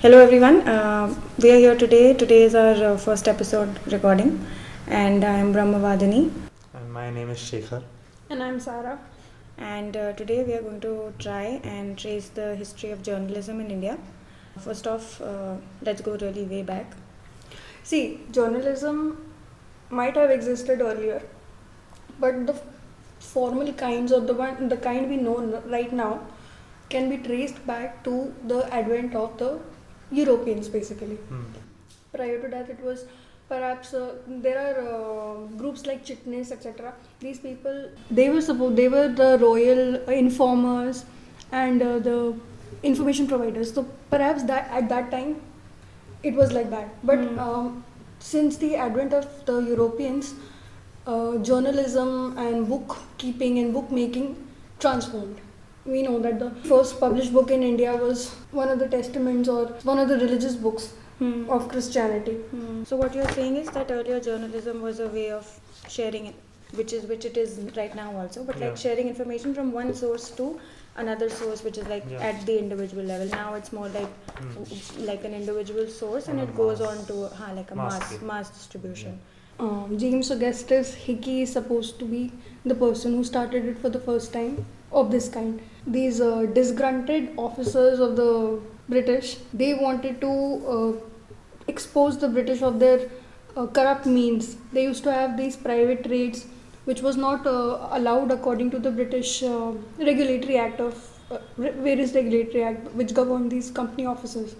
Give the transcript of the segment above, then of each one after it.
Hello everyone, we are here today. Today is our first episode recording and I am Brahmavadini. And my name is Shekhar. And I'm Sarah. And today we are going to try and trace the history of journalism in India. First off, let's go really way back. See, journalism might have existed earlier, but the formal kinds or the kind we know right now can be traced back to the advent of the Europeans basically. Prior to that, it was perhaps there are groups like Chitnis, etc. These people they were the royal informers and the information providers. So perhaps that at that time it was like that. But since the advent of the Europeans, journalism and bookkeeping and bookmaking transformed. We know that the first published book in India was one of the testaments or one of the religious books of Christianity. So what you're saying is that earlier journalism was a way of sharing it, which it is right now also, but like sharing information from one source to another source, which is like at the individual level. Now it's more like an individual source and it goes on to like a mass distribution. James Augustus Hickey is supposed to be the person who started it for the first time of this kind. These disgruntled officers of the British, they wanted to expose the British of their corrupt means. They used to have these private trades which was not allowed according to the British regulatory act of various regulatory act which governed these company officers.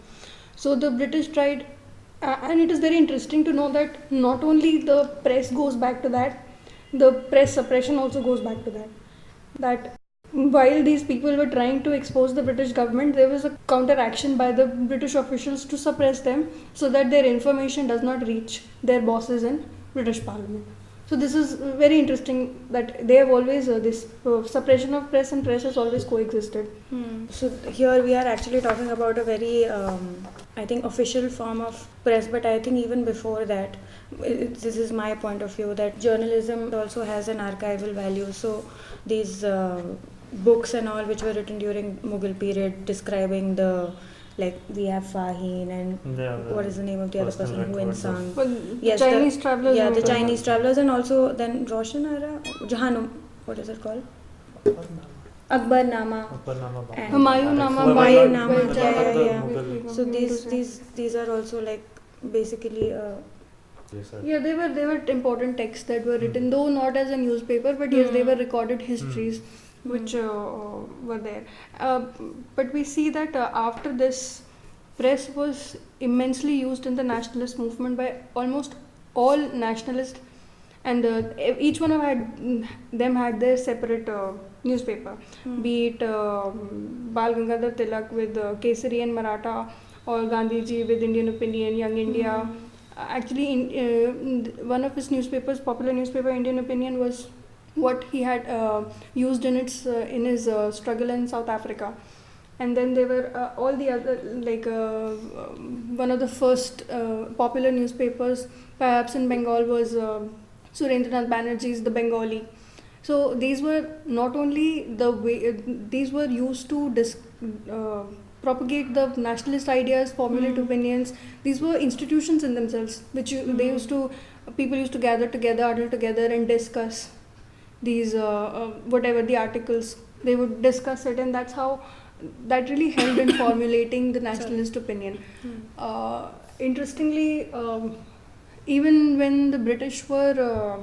So the British tried, and it is very interesting to know that not only the press goes back to that, the press suppression also goes back to that. That while these people were trying to expose the British government, there was a counteraction by the British officials to suppress them so that their information does not reach their bosses in British Parliament. So this is very interesting that they have always this suppression of press and press has always coexisted. So here we are actually talking about a very I think official form of press, but I think even before that, this is my point of view, that journalism also has an archival value. So these books and all which were written during Mughal period describing the, like we have Faheen and what is the name of the other person who insang? Yes, Chinese travelers. Yeah, the Chinese travelers, and also then Roshan Ara, Jahanum, what is it called? Akbar Nama and Humayun Nama. Yeah. So these are also like basically they were important texts that were written, though not as a newspaper, but yes, they were recorded histories which were there. But we see that after this, press was immensely used in the nationalist movement by almost all nationalists, and each one of them had their separate newspaper, be it Bal Gangadhar Tilak with Kesari and Maratha, or Gandhiji with Indian Opinion, Young India. Actually, one of his newspapers, popular newspaper Indian Opinion, was what he had used in his struggle in South Africa. And then there were all the other, like one of the first popular newspapers perhaps in Bengal was Surendranath Banerjee's The Bengali. So these were not only the way, these were used to propagate the nationalist ideas, formulate opinions. These were institutions in themselves, which people used to gather together, huddle together and discuss these whatever the articles, they would discuss it, and that's how that really helped in formulating the nationalist opinion. Interestingly, even when the British were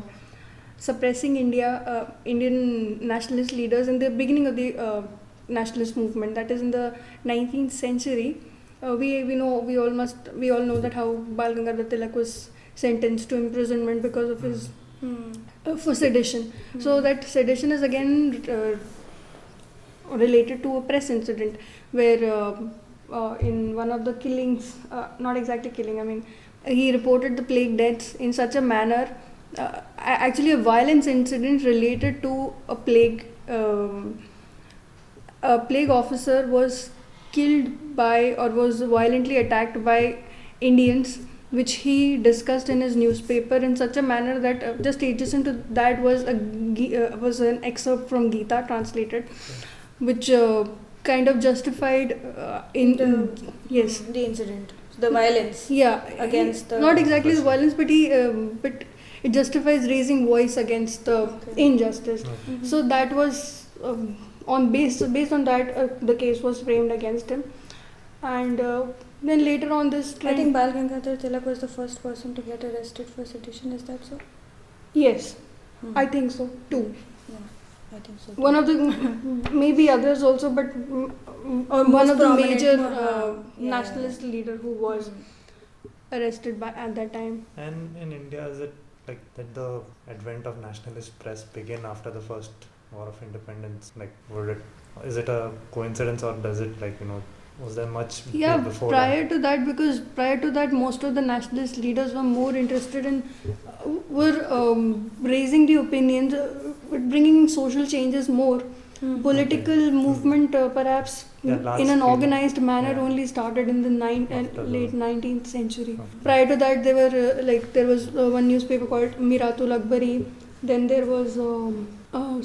suppressing Indian nationalist leaders in the beginning of the nationalist movement, that is in the 19th century, we all know that how Bal Gangadhar Tilak was sentenced to imprisonment because of his for sedition. So that sedition is again related to a press incident where in one of the killings, not exactly killing, I mean, he reported the plague deaths in such a manner, actually a violence incident related to a plague. A plague officer was killed by or was violently attacked by Indians, which he discussed in his newspaper in such a manner that just adjacent to that was an excerpt from Gita translated, which kind of justified yes. The incident, the violence. Yeah, against the not exactly the violence, but but it justifies raising voice against the injustice. Mm-hmm. So that was based on that the case was framed against him, and then later on this trend, I think Bal Gangadhar Tilak was the first person to get arrested for sedition. Is that so? yes, I think so too. I think so. One of the maybe others also, but Or one most of the prominent, major yeah, nationalist leader who was arrested at that time. And in India, is it like that the advent of nationalist press began after the first war of independence? Like, is it a coincidence, or does it, like, was there much before prior to that, because prior to that most of the nationalist leaders were more interested in raising the opinions, bringing social changes more. Political movement perhaps in an organized manner only started in the late 19th century. Prior to that there was one newspaper called Miratul Akbari, then there was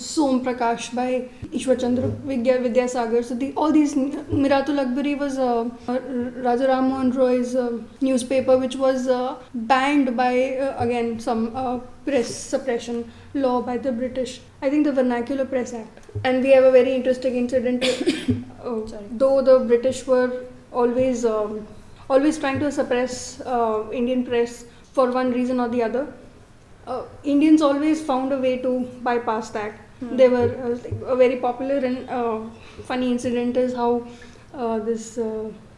Som Prakash by Ishwar Chandra Vidyasagar. So all these, Miratul Akbari was Raja Ram Mohan Roy's newspaper, which was banned by again some press suppression law by the British. I think the Vernacular Press Act. And we have a very interesting incident. Though the British were always trying to suppress Indian press for one reason or the other, Indians always found a way to bypass that. They were a very popular and funny incident is how this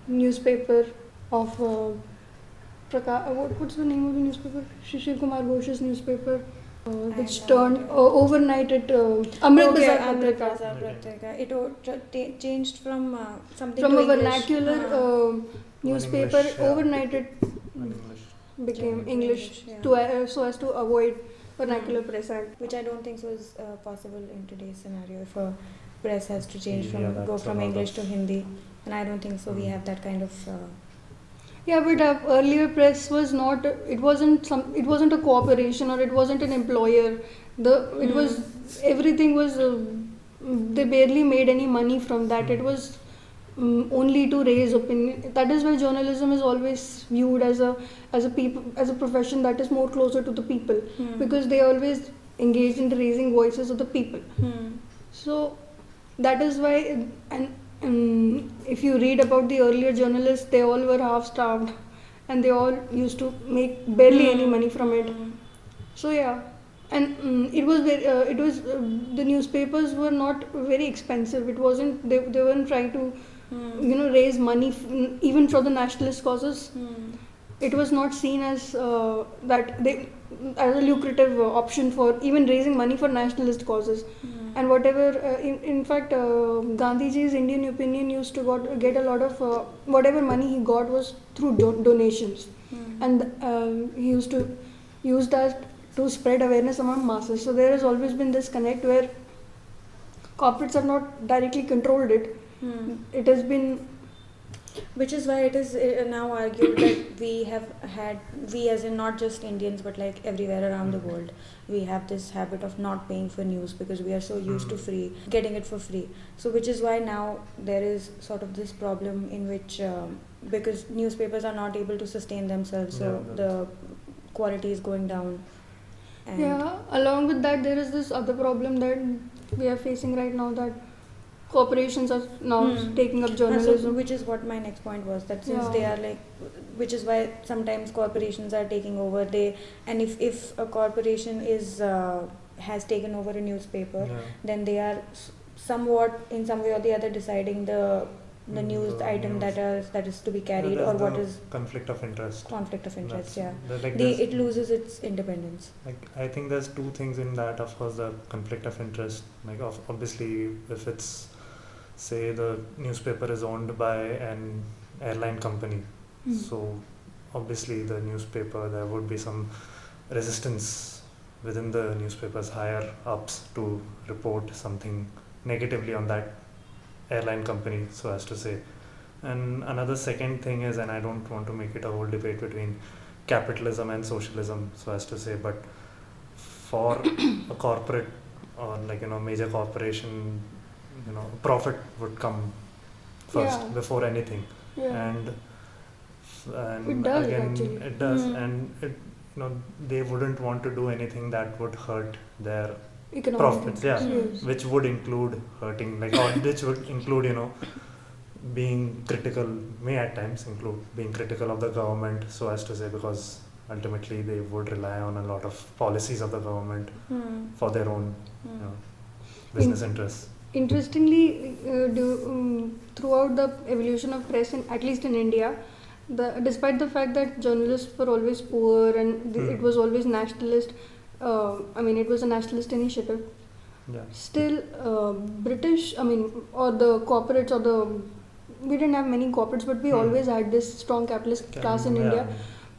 newspaper of what's the name of the newspaper? Shishir Kumar Ghosh's newspaper, which turned overnight at Amrit Bazar Patrika. It changed from something from to a English. vernacular newspaper. English, Overnight it became English so as to avoid Vernacular Press Act, which I don't think so is possible in today's scenario. If a press has to change go that's from English to Hindi, and I don't think so. We have that kind of. But earlier press was not. It wasn't a cooperation, or it wasn't an employer. It was everything was. They barely made any money from that. It was only to raise opinion. That is why journalism is always viewed as a profession that is more closer to the people, because they always engaged in raising voices of the people. So that is why, and if you read about the earlier journalists, they all were half-starved, and they all used to make barely any money from it. So and it was the newspapers were not very expensive. It wasn't they weren't trying to raise money even for the nationalist causes. It was not seen as as a lucrative option for even raising money for nationalist causes. And whatever, in fact, Gandhiji's Indian Opinion used to get a lot of whatever money he got was through donations, and he used to use that to spread awareness among masses. So there has always been this connect where corporates have not directly controlled it. It has been, which is why it is now argued that we as in not just Indians but like everywhere around the world, we have this habit of not paying for news because we are so used to getting it for free. So which is why now there is sort of this problem in which because newspapers are not able to sustain themselves, so the quality is going down. And along with that there is this other problem that we are facing right now, that corporations are now taking up journalism. So, which is what my next point was, that since they are which is why sometimes corporations are taking over. And if a corporation has taken over a newspaper, then they are somewhat in some way or the other deciding the news item that is to be carried, or what is conflict of interest. It loses its independence. Like, I think there's two things in that. Of course, the conflict of interest, like obviously if it's, say, the newspaper is owned by an airline company, so obviously the newspaper, there would be some resistance within the newspaper's higher ups to report something negatively on that airline company, so as to say. And another second thing is, and I don't want to make it a whole debate between capitalism and socialism, so as to say, but for a corporate or major corporation, profit would come first before anything. Yeah. And It does, again actually. it does, and it, they wouldn't want to do anything that would hurt their Economic profits, interests, yes. which would include hurting, like, or which would include, being critical, may at times include being critical of the government, so as to say, because ultimately they would rely on a lot of policies of the government for their own business interests. Interestingly, throughout the evolution of press, at least in India, despite the fact that journalists were always poor and it was always nationalist, it was a nationalist initiative. Yeah. Still, British, or the corporates, we didn't have many corporates, but we always had this strong capitalist class in India.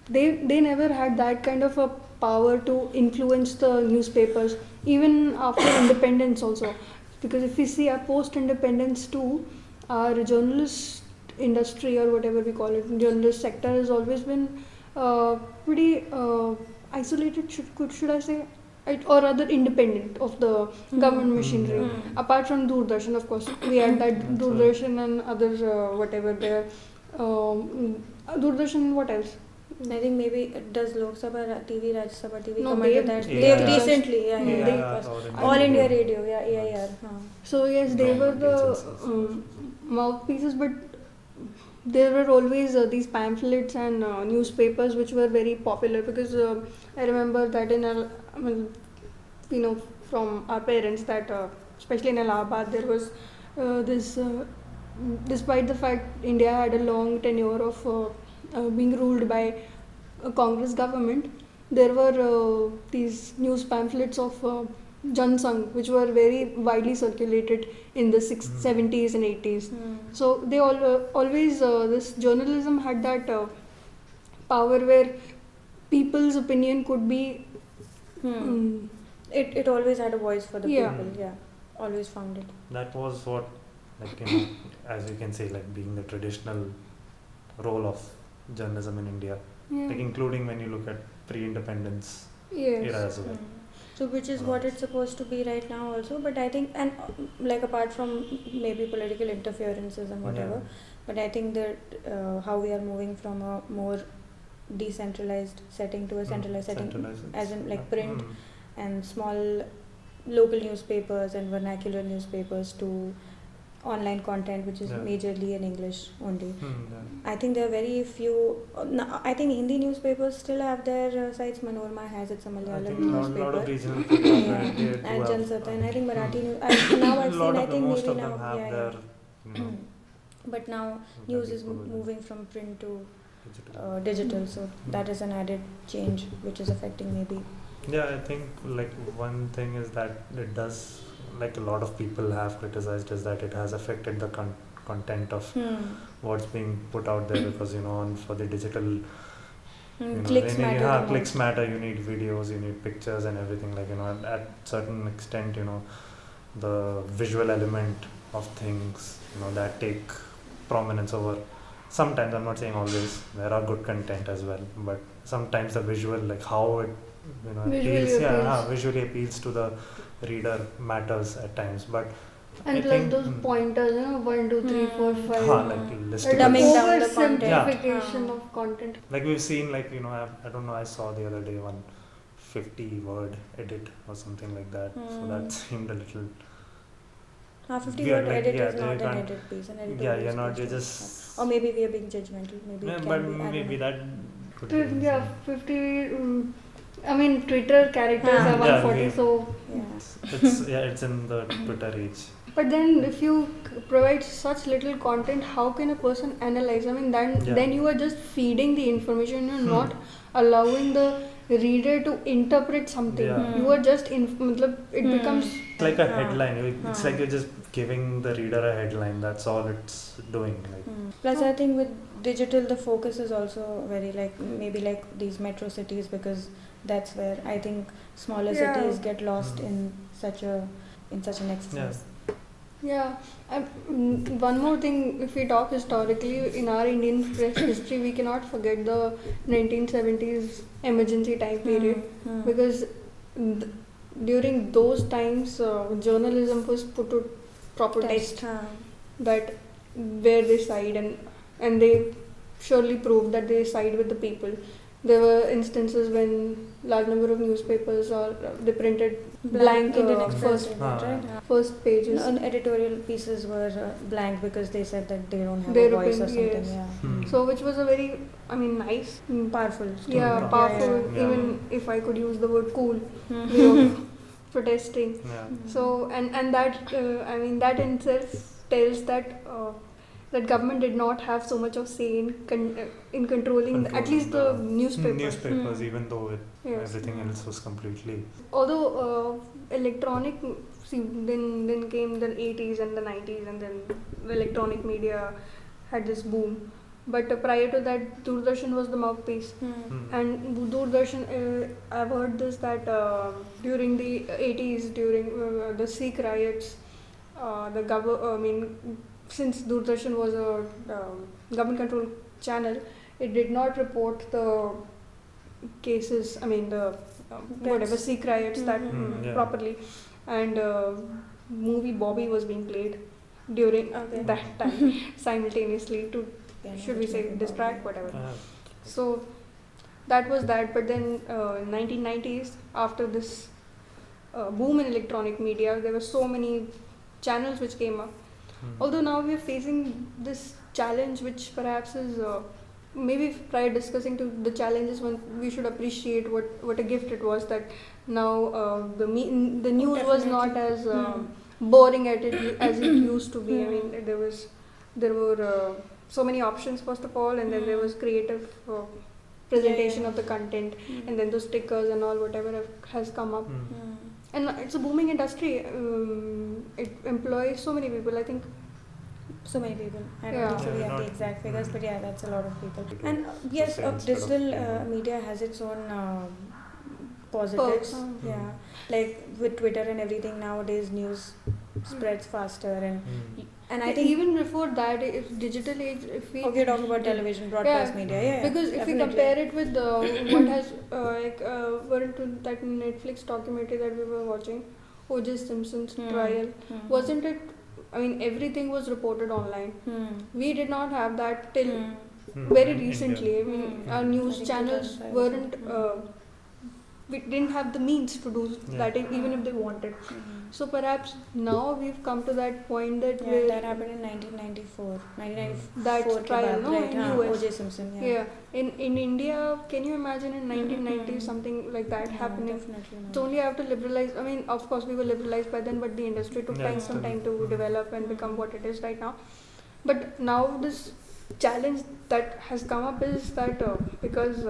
They never had that kind of a power to influence the newspapers, even after independence also. Because if we see our post-independence too, our journalist industry, or whatever we call it, journalist sector, has always been pretty isolated, should I say, or rather independent of the government machinery. Apart from Doordarshan, of course, we had that Doordarshan and others, whatever there. Doordarshan, what else? I think maybe does Lok Sabha TV, Rajya Sabha TV No, come under that? They've recently, All India Radio, AIR. So yes, they were the mouthpieces, but there were always these pamphlets and newspapers which were very popular, because I remember that from our parents, that especially in Allahabad there was this, despite the fact India had a long tenure of being ruled by a Congress government, there were these news pamphlets of Jansangh, which were very widely circulated in the 70s and 80s. So they always, this journalism had that power where people's opinion could be... It always had a voice for the people, always found it. That was what, as you can say, being the traditional role of journalism in India, including when you look at pre-independence era as well. So which is what it's supposed to be right now also, but I think, and apart from maybe political interferences and whatever, but I think that how we are moving from a more decentralized setting to a centralized setting, as in print and small local newspapers and vernacular newspapers, to online content which is majorly in English only. I think there are very few. I think Hindi newspapers still have their sites. Manorama has its Malayalam newspaper. A lot of regional papers and Jansata, and I think Marathi. I think most maybe of now. them have their, but now news is moving from print to digital, so that is an added change which is affecting maybe. Yeah, I think one thing is that it does. A lot of people have criticized, is that it has affected the content of what's being put out there, because for the digital clicks matter. Clicks matter. You need videos, you need pictures, and everything. At certain extent, the visual element of things, that take prominence over. Sometimes, I'm not saying always, there are good content as well, but sometimes the visual, how it visually appeals to the reader matters at times, but and I plus think those pointers, 1, 2, 3, 4, 5. Dumbing down the content. Oversimplification of content. We've seen, I don't know, I saw the other day one 50-word edit or something like that. So that seemed a little. 50-word edit is not an edit piece. An edit you're not. You're just. Or maybe we are being judgmental. Maybe that. Could be 50. Twitter characters are 140, so it's in the Twitter age. But then, if you provide such little content, how can a person analyze? Then you are just feeding the information. You're not allowing the reader to interpret something. You are just it becomes like a headline. It's like you're just giving the reader a headline. That's all it's doing. Plus, I think with digital, the focus is also very maybe these metro cities, because that's where I think smaller cities get lost in such an exercise. One more thing, if we talk historically, in our Indian press history, we cannot forget the 1970s emergency time period, because during those times, journalism was put to proper test. That where they side, and they surely proved that they side with the people. There were instances when large number of newspapers or they printed blank Indian Express first did that, right? first pages. No, editorial pieces were blank because they said that they don't have Their a voice or opinion, something. yes. Yeah. So which was a very, I mean, nice, Powerful. yeah, Yeah, powerful. yeah. Even if I could use the word cool, Mm. way of protesting. Yeah. So and that I mean that in itself tells that that government did not have so much of say in controlling at least the newspapers. Newspapers, even though Yes. everything else was completely. Although electronic, see, then came the 80s and the 90s, and then the electronic media had this boom. But prior to that, Doordarshan was the mouthpiece. And Doordarshan, I've heard this that during the 80s, during the Sikh riots, since Doordarshan was a government-controlled channel, it did not report the cases. I mean the whatever Sikh riots that yeah. properly, and movie Bobby was being played during that time simultaneously to should we say distract whatever. So that was that. But then 1990s, after this boom in electronic media, there were so many channels which came up. Although now we are facing this challenge, which perhaps is maybe prior discussing to the challenges, when we should appreciate what a gift it was that now the news was not as boring as it used to be. I mean there were so many options first of all, and then there was creative presentation of the content, and then the stickers and all whatever has come up. And it's a booming industry. It employs so many people. I think so many people. I don't Yeah. think so we Yeah, have the not- exact figures, but yeah, that's a lot of people. People And yes, say instead of digital email. media has its own positives. Perks, Yeah, like with Twitter and everything nowadays, news spreads faster, and I think even before that, if digital age, if we okay, talking about television, broadcast media, yeah. because if we definitely. compare it with what has weren't to that Netflix documentary that we were watching, O.J. Simpson's trial, wasn't it? I mean, everything was reported online. We did not have that till very In recently. India. I mean, our I news think channels 2005 or weren't. something. We didn't have the means to do that, Yeah. even if they wanted. So perhaps now we've come to that point that Yeah, where that happened in 1994. 1994 that trial, kebab, no, right? in US. O.J. Simpson, yeah. Yeah, in India, can you imagine in 1990s something like that No, happening? definitely not. It's only after liberalized. I mean, of course, we were liberalized by then, but the industry took Yeah, some time to develop and become what it is right now. But now this challenge that has come up is that because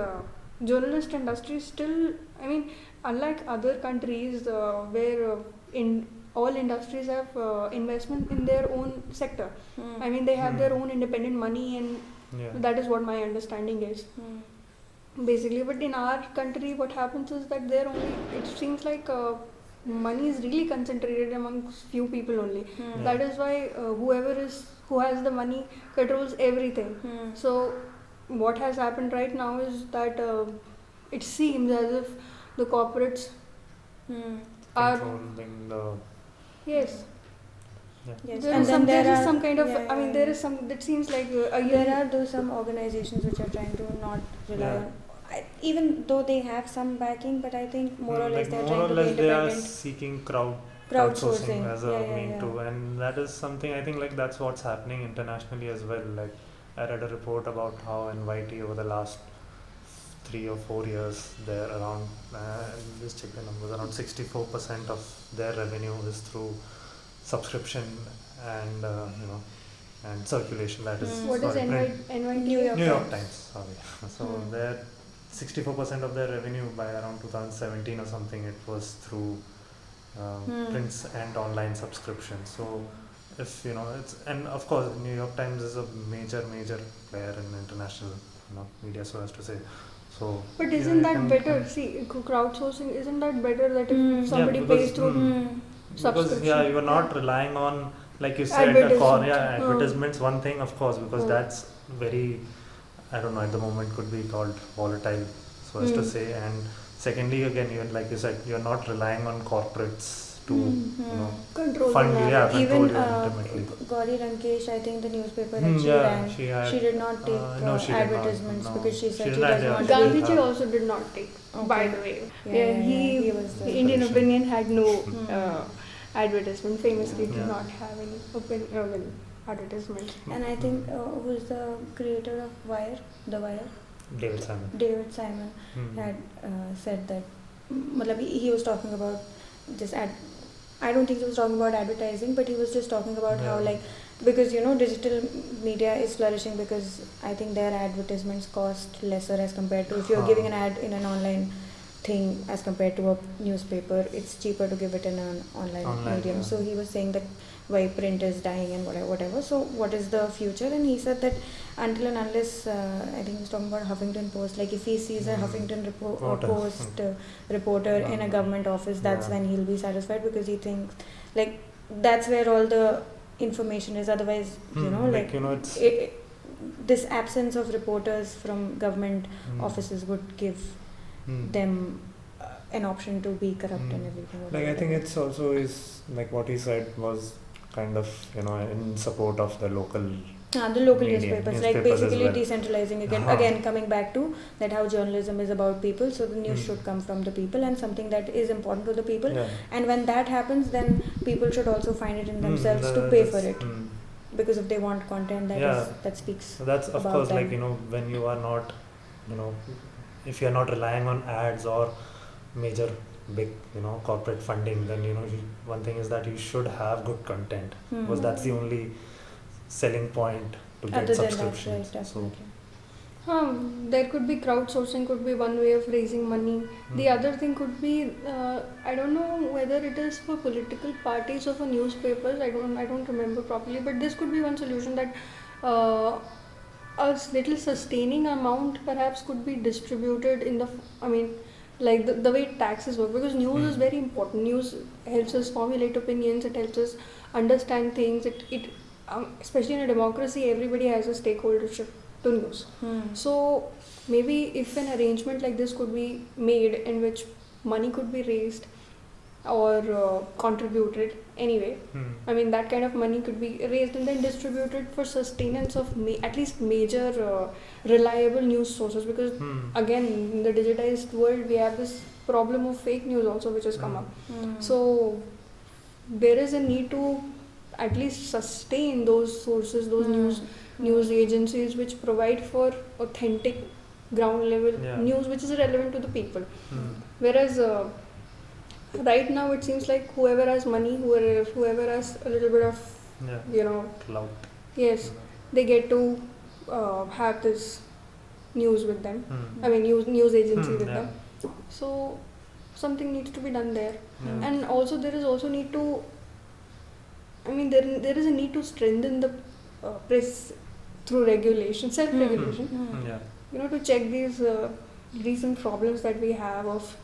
journalist industry is still, I mean, unlike other countries where in all industries have investment in their own sector. I mean, they have their own independent money, and that is what my understanding is. Basically, but in our country, what happens is that there only, it seems like money is really concentrated among few people only. That is why who has the money controls everything. So what has happened right now is that it seems as if the corporates are Controlling the. yes. Yes, There and is then some, there there is are some kind of, yeah, I mean, yeah, there yeah. is some, that seems like There are those some organizations which are trying to not rely on, even though they have some backing, but I think more or less like they're more or trying to be less they are independent. seeking crowdsourcing Crowdsourcing, as a yeah, mean yeah. to, and that is something I think like that's what's happening internationally as well. Like I read a report about how NYT over the last 3 or 4 years, they're around, just check the numbers, around 64% of their revenue is through subscription and and circulation. That is what is print. NYT? New York Times, sorry. So they're 64% of their revenue by around 2017 or something, it was through prints and online subscription. So if it's, and of course New York Times is a major player in international media, so as to say. So But isn't that better? See, crowdsourcing, isn't that better that if somebody pays through because subscription? you are not relying on, like you said, advertisements, one thing, of course, because that's very, I don't know, at the moment could be called volatile, so as to say. And secondly, again, like you said, you're not relying on corporates to Control fund the you, narrative. control Even you ultimately. Gauri Rankesh, I think the newspaper Hmm, that she yeah, ran, she had- she did not take no, she did not, advertisements no. because she said She she did not, doesn't yeah. want to be. Gandhiji also did not take, by Okay. the way. Yeah, he was the Indian Correction. opinion had no Hmm. advertisement. Famously, did Yeah. not have any advertisement. And I think who's the creator of Wire, The Wire? David Simon. David Simon had said that. He was talking about this ad. I don't think he was talking about advertising, but he was just talking about how because digital media is flourishing because I think their advertisements cost lesser as compared to if you're giving an ad in an online thing as compared to a newspaper. It's cheaper to give it in an online medium. Yeah. So he was saying that why print is dying and whatever. So what is the future? And he said that until and unless I think he was talking about Huffington Post. Like if he sees a Huffington Post reporter in a government office, that's when he'll be satisfied because he thinks like that's where all the information is. Otherwise, it's this absence of reporters from government offices would give them an option to be corrupt and everything. Like I think it's also is like what he said was kind of in support of the local. The local media, newspapers, like basically well. decentralizing again coming back to that how journalism is about people, so the news should come from the people and something that is important to the people, and when that happens then people should also find it in themselves to pay for it, because if they want content that speaks so that's of about course them. like when you are not if you are not relying on ads or major big corporate funding, then one thing is that you should have good content because that's the only selling point to get Other than that, subscriptions. right, definitely. There could be crowdsourcing, could be one way of raising money. The other thing could be I don't know whether it is for political parties or for newspapers. I don't remember properly, but this could be one solution that a little sustaining amount perhaps could be distributed in like the way taxes work, because news is very important. News helps us formulate opinions, it helps us understand things, it especially in a democracy everybody has a stakeholdership to news. So maybe if an arrangement like this could be made in which money could be raised or contributed anyway, that kind of money could be raised and then distributed for sustenance of at least major reliable news sources, because again in the digitized world we have this problem of fake news also which has come up. So there is a need to at least sustain those sources, those news agencies which provide for authentic ground level news which is relevant to the people. Whereas right now it seems like whoever has money, whoever has a little bit of clout, they get to have this news with them. News agency with them. So something needs to be done there. And also there is also need to there is a need to strengthen the press through regulation, self-regulation. To check these recent problems that we have of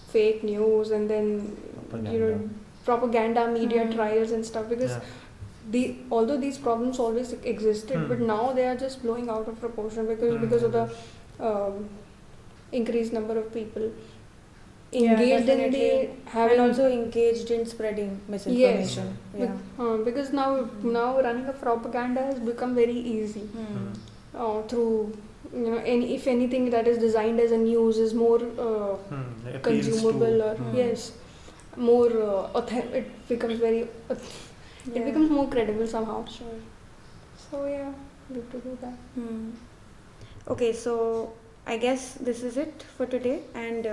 fake news and then propaganda media trials and stuff, because although these problems always existed, but now they are just blowing out of proportion because of the increased number of people engaged in and also engaged in spreading misinformation. Because now running a propaganda has become very easy through if anything that is designed as a news is more consumable or more it becomes very it becomes more credible somehow. So we have to do that. Okay, so I guess this is it for today, and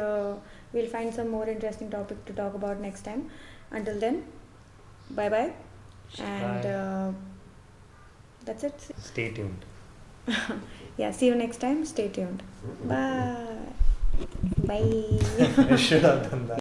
we'll find some more interesting topic to talk about next time. Until then, bye and that's it. Stay tuned. See you next time. Stay tuned. Bye. I should have done that.